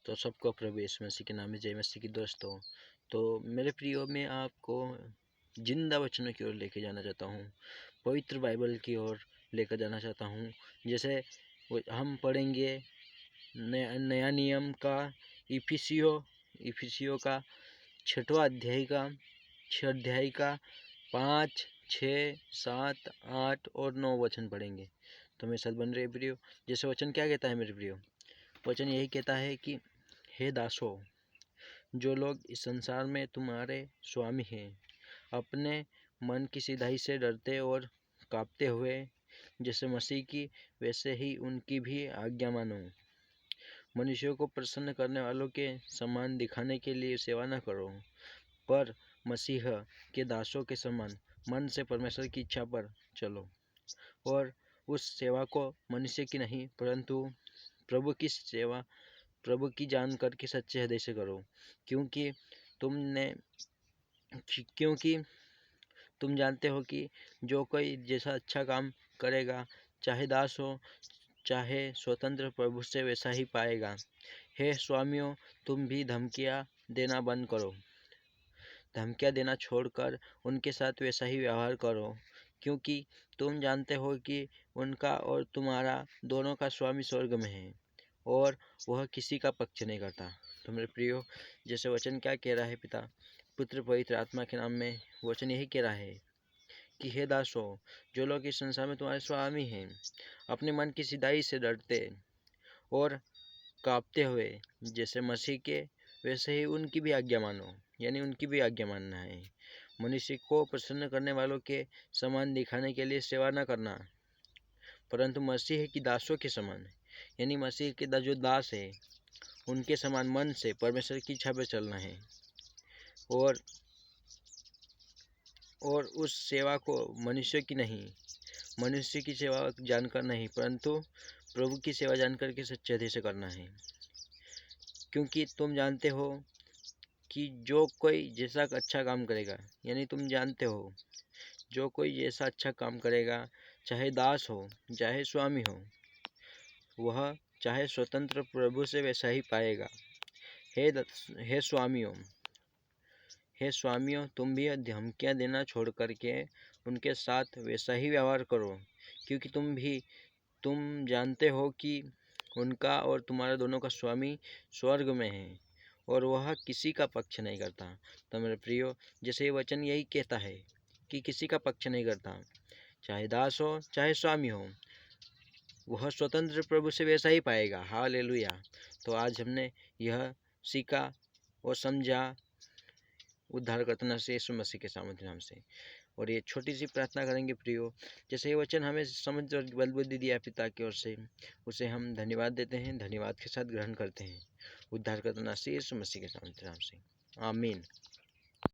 तो सबको प्रभु यीशु मसीह के नाम में जय मसीह की दोस्तों। तो मेरे प्रियो, मैं आपको जिंदा वचनों की ओर लेके जाना चाहता हूँ, पवित्र बाइबल की ओर लेकर जाना चाहता हूँ। जैसे हम पढ़ेंगे नया नियम का इफिसियो का 6वां अध्याय का 5, 6, 7, 8 और 9 वचन पढ़ेंगे। तो मेरे साथ बन रहे प्रियो। जैसे वचन क्या कहता है मेरे प्रियो? वचन यही कहता है कि हे दासों, जो लोग इस संसार में तुम्हारे स्वामी हैं, अपने मन की सिधाई से डरते और कांपते हुए जैसे मसीह की, वैसे ही उनकी भी आज्ञा मानो। मनुष्यों को प्रसन्न करने वालों के समान दिखाने के लिए सेवा न करो, पर मसीह के दासों के समान मन से परमेश्वर की इच्छा पर चलो, और उस सेवा को मनुष्य की नहीं परंतु प्रभु की जान करके सच्चे हृदय से करो, क्योंकि तुम जानते हो कि जो कोई जैसा अच्छा काम करेगा, चाहे दास हो चाहे स्वतंत्र, प्रभु से वैसा ही पाएगा। हे स्वामियों, तुम भी धमकियाँ देना बंद करो, धमकियाँ देना छोड़कर उनके साथ वैसा ही व्यवहार करो, क्योंकि तुम जानते हो कि उनका और तुम्हारा दोनों का स्वामी स्वर्ग में है, और वह किसी का पक्ष नहीं करता। तो मेरे प्रियो, जैसे वचन क्या कह रहा है, पिता पुत्र पवित्र आत्मा के नाम में वचन यही कह रहा है कि हे दासों, जो लोग इस संसार में तुम्हारे स्वामी हैं, अपने मन की सिधाई से डरते और कांपते हुए जैसे मसीह के, वैसे ही उनकी भी आज्ञा मानो। यानी उनकी भी आज्ञा मानना है। मनुष्य को प्रसन्न करने वालों के समान दिखाने के लिए सेवा न करना, परंतु मसीह की दासों के समान, यानी मसीह के जो दास है उनके समान मन से परमेश्वर की इच्छा पर चलना है, और उस सेवा को मनुष्य की सेवा जानकर नहीं परंतु प्रभु की सेवा जानकर के सच्चे हृदय से करना है। क्योंकि तुम जानते हो कि जो कोई जैसा अच्छा काम करेगा, यानी तुम जानते हो जो कोई जैसा अच्छा काम करेगा, चाहे दास हो चाहे स्वामी हो, वह चाहे स्वतंत्र, प्रभु से वैसा ही पाएगा। हे स्वामियों, तुम भी धमकियाँ देना छोड़ करके उनके साथ वैसा ही व्यवहार करो, क्योंकि तुम जानते हो कि उनका और तुम्हारा दोनों का स्वामी स्वर्ग में है, और वह किसी का पक्ष नहीं करता। तो मेरे प्रियो, जैसे ये वचन यही कहता है कि किसी का पक्ष नहीं करता, चाहे दास हो चाहे स्वामी हो, वह स्वतंत्र प्रभु से वैसा ही पाएगा। हालेलुया। तो आज हमने यह सीखा और समझा उद्धारकर्ता से यीशु मसीह के सामर्थ्य नाम से। और ये छोटी सी प्रार्थना करेंगे प्रियो। जैसे ये वचन हमें समझ और बलबुद्धि दिया पिता की ओर से, उसे हम धन्यवाद देते हैं, धन्यवाद के साथ ग्रहण करते हैं। उद्धारकर्ता से यीशु मसीह के सामर्थ्य नाम से, आमीन।